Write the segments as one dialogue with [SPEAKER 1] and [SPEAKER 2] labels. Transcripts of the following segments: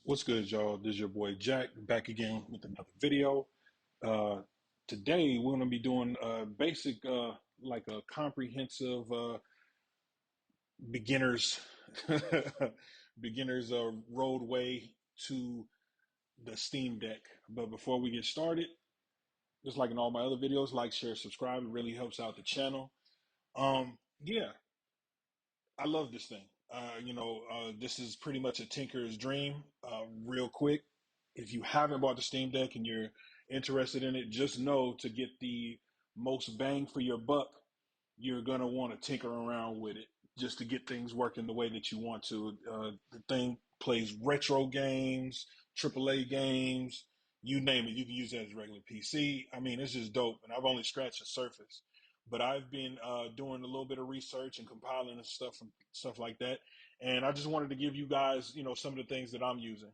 [SPEAKER 1] What's good, y'all? This is your boy Jack back again with another video. Uh, Today we're going to be doing basic, like a comprehensive beginners beginners roadway to the Steam Deck. But before we get started, just like in all my other videos, like, share, subscribe. It really helps out the channel. Yeah, I love this thing. This is pretty much a tinker's dream. Real quick, if you haven't bought the Steam Deck and you're interested in it, just know to get the most bang for your buck, you're gonna want to tinker around with it just to get things working the way that you want to. The thing plays retro games, AAA games, you name it. You can use it as a regular PC. I mean, it's just dope, and I've only scratched the surface. But I've been doing a little bit of research and compiling and stuff like that, and I just wanted to give you guys, some of the things that I'm using.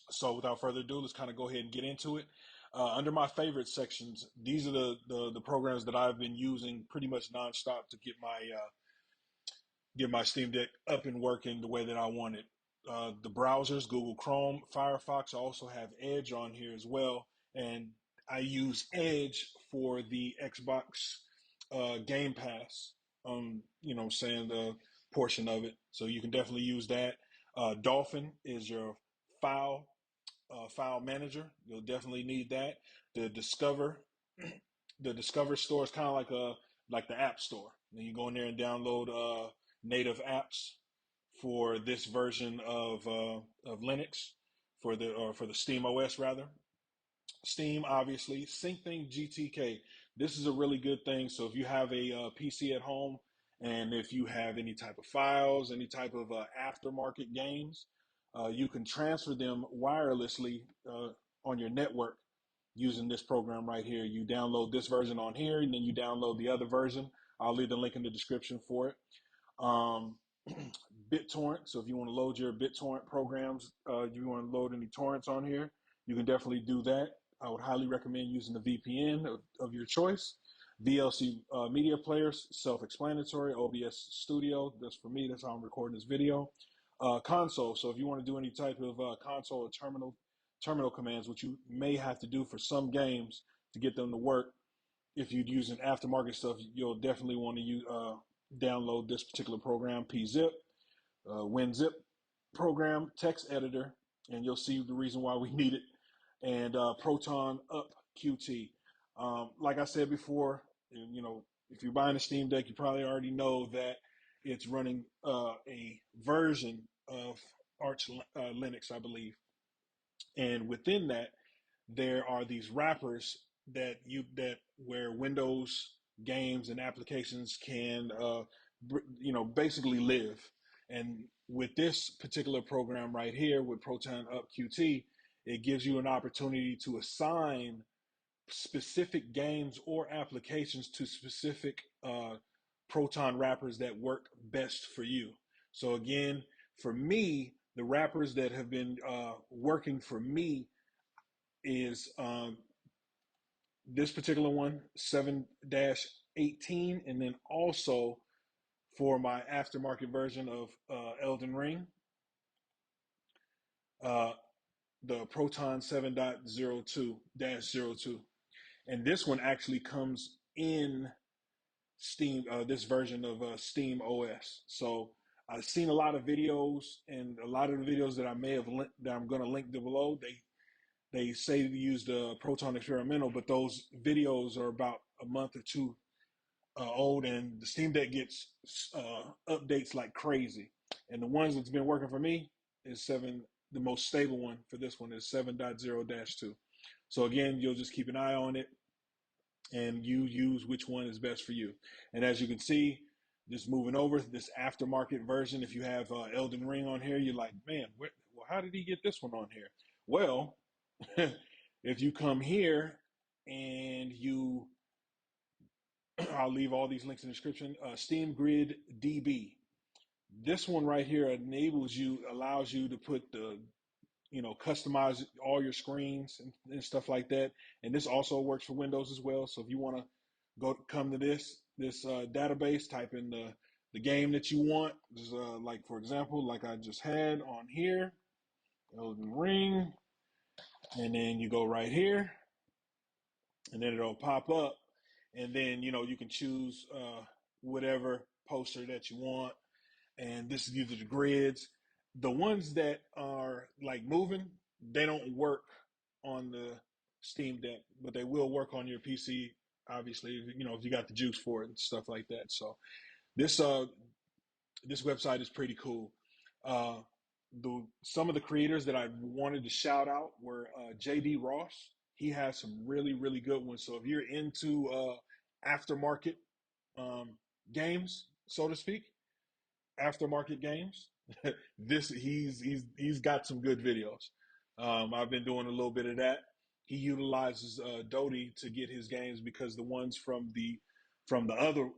[SPEAKER 1] So without further ado, let's kind of go ahead and get into it. Under my favorite sections, these are the programs that I've been using pretty much nonstop to get my Steam Deck up and working the way that I want it. The browsers, Google Chrome, Firefox. I also have Edge on here as well, and I use Edge for the Xbox Game Pass. Saying the portion of it, so you can definitely use that. Dolphin is your file file manager. You'll definitely need that. The Discover, the Discover store is kind of like the App Store. Then you go in there and download native apps for this version of Linux for the Steam OS rather. Steam, obviously. SyncThing GTK. This is a really good thing. So if you have a PC at home and if you have any type of files, any type of aftermarket games, you can transfer them wirelessly on your network using this program right here. You download this version on here and then you download the other version. I'll leave the link in the description for it. Um, BitTorrent. So if you want to load your BitTorrent programs, you want to load any torrents on here, you can definitely do that. I would highly recommend using the VPN of your choice. VLC media players, self-explanatory. OBS Studio, that's for me. That's how I'm recording this video. Console. So if you want to do any type of console or terminal commands, which you may have to do for some games to get them to work, if you're using aftermarket stuff, you'll definitely want to download this particular program, PZip, WinZip program, text editor, and you'll see the reason why we need it, and Proton Up Qt. Like I said before, if you're buying a Steam Deck, you probably already know that it's running a version of Arch Linux, I believe, and within that, there are these wrappers that where Windows games and applications can basically live. And with this particular program right here with Proton Up Qt, it gives you an opportunity to assign specific games or applications to specific Proton wrappers that work best for you. So again, for me, the wrappers that have been working for me is this particular one, 7-18, and then also for my aftermarket version of Elden Ring, uh, the Proton 7.02-02. And this one actually comes in Steam, this version of Steam OS. So I've seen a lot of videos, and a lot of the videos that I may have that I'm going to link below, they say to use the Proton Experimental, but those videos are about a month or two old, and the Steam Deck gets updates like crazy. And the ones that's been working for me is seven. The most stable one for this one is 7.0-2. So again, you'll just keep an eye on it, and you use which one is best for you. And as you can see, just moving over this aftermarket version, if you have Elden Ring on here, you're like, man, well, how did he get this one on here? Well, if you come here and I'll leave all these links in the description. Steam GridDB. This one right here allows you to put customize all your screens and stuff like that. And this also works for Windows as well. So if you want to come to this database, type in the game that you want. Just, like for example, like I just had on here. Elden Ring, and then you go right here, and then it'll pop up, and then you can choose whatever poster that you want, and this is either the grids. The ones that are like moving, they don't work on the Steam Deck, but they will work on your PC. Obviously, if you got the juice for it and stuff like that. So this this website is pretty cool. Uh, some of the creators that I wanted to shout out were JD Ross. He has some really really good ones. So if you're into aftermarket um, games, so to speak, aftermarket games. This he's got some good videos. I've been doing a little bit of that. He utilizes Dodie to get his games because the ones from the other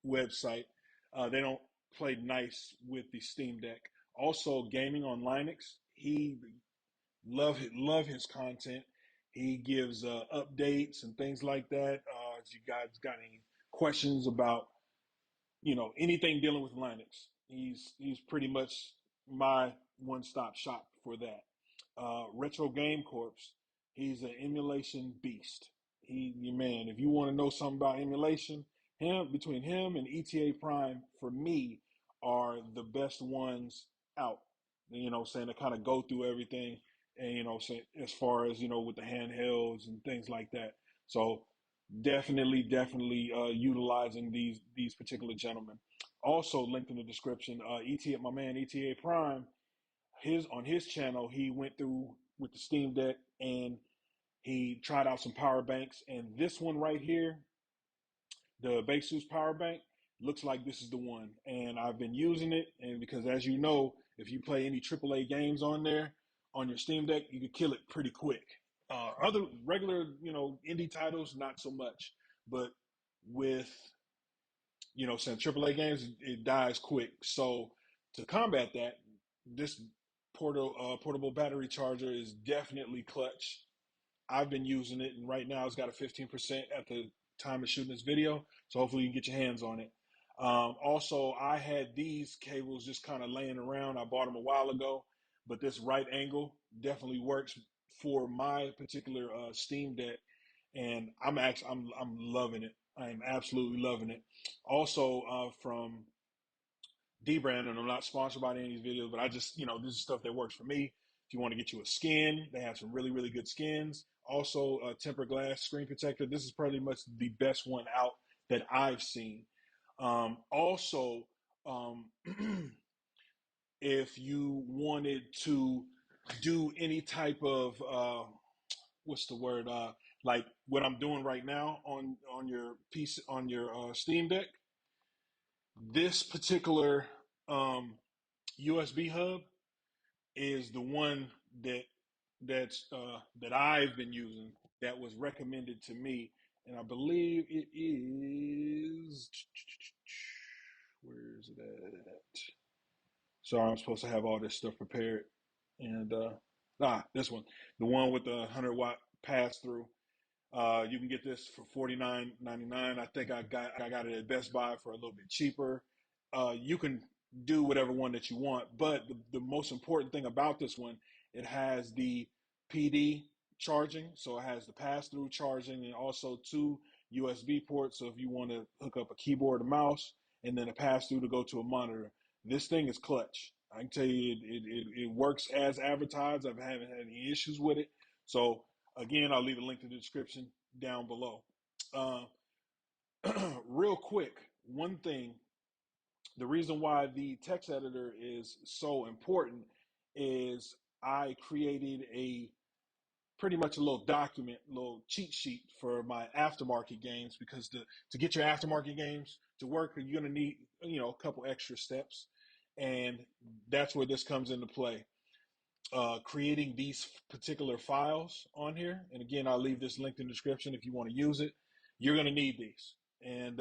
[SPEAKER 1] website they don't play nice with the Steam Deck. Also, gaming on Linux. He love his content. He gives updates and things like that. If you guys got any questions about anything dealing with Linux. He's pretty much my one stop shop for that. Retro Game Corps, he's an emulation beast. Man, if you want to know something about emulation, between him and ETA Prime for me are the best ones out. Saying to kind of go through everything, and say as far as with the handhelds and things like that. So definitely utilizing these particular gentlemen. Also linked in the description, my man ETA Prime, his channel, he went through with the Steam Deck and he tried out some power banks. And this one right here, the Baseus power bank, looks like this is the one. And I've been using it, and because as you know, if you play any AAA games on there on your Steam Deck, you can kill it pretty quick. Other regular, indie titles, not so much. But with some AAA games, it dies quick. So to combat that, this portable battery charger is definitely clutch. I've been using it, and right now it's got a 15% at the time of shooting this video. So hopefully you can get your hands on it. Also, I had these cables just kind of laying around. I bought them a while ago, but this right angle definitely works for my particular Steam Deck, and I'm loving it. I am absolutely loving it. Also, from D brand, and I'm not sponsored by any of these videos, but I just, this is stuff that works for me. If you want to get you a skin, they have some really, really good skins. Also, a tempered glass screen protector. This is pretty much the best one out that I've seen. Also, um, if you wanted to do any type of what's the word like what I'm doing right now on your piece on your Steam Deck, this particular USB hub is the one that I've been using that was recommended to me, and I believe it is. Where is it at? Sorry, I'm supposed to have all this stuff prepared, and this one, the one with the 100-watt pass through. You can get this for $49.99. I think I got it at Best Buy for a little bit cheaper. You can do whatever one that you want, but the most important thing about this one, it has the PD charging, so it has the pass-through charging and also two USB ports. So if you want to hook up a keyboard, a mouse, and then a pass-through to go to a monitor, this thing is clutch. I can tell you, it works as advertised. I haven't had any issues with it. So again, I'll leave a link to the description down below. Uh, real quick, one thing, the reason why the text editor is so important is I created a pretty much a little document, little cheat sheet for my aftermarket games, because to get your aftermarket games to work, you're going to need, a couple extra steps. And that's where this comes into play. Creating these particular files on here. And again, I'll leave this linked in the description if you want to use it. You're going to need these, and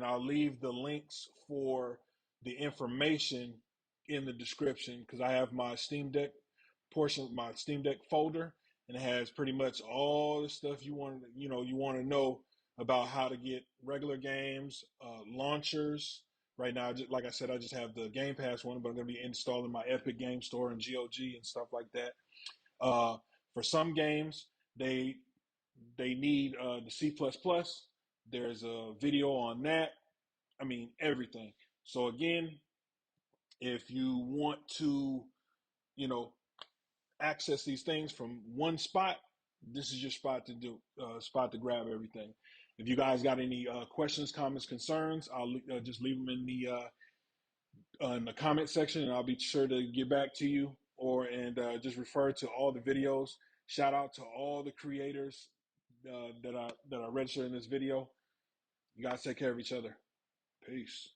[SPEAKER 1] I'll leave the links for the information in the description, because I have my Steam Deck portion, my Steam Deck folder, and it has pretty much all the stuff you want to know about how to get regular games, launchers. Right now, like I said, I just have the Game Pass one, but I'm going to be installing my Epic Game Store and GOG and stuff like that. Uh, for some games, they they need the C++. There's a video on that. I mean, everything. So again, if you want to, you know, access these things from one spot, this is your spot to do, spot to grab everything. If you guys got any questions, comments, concerns, I'll just leave them in the comment section, and I'll be sure to get back to you. Or and just refer to all the videos. Shout out to all the creators that I registered in this video. You guys take care of each other. Peace.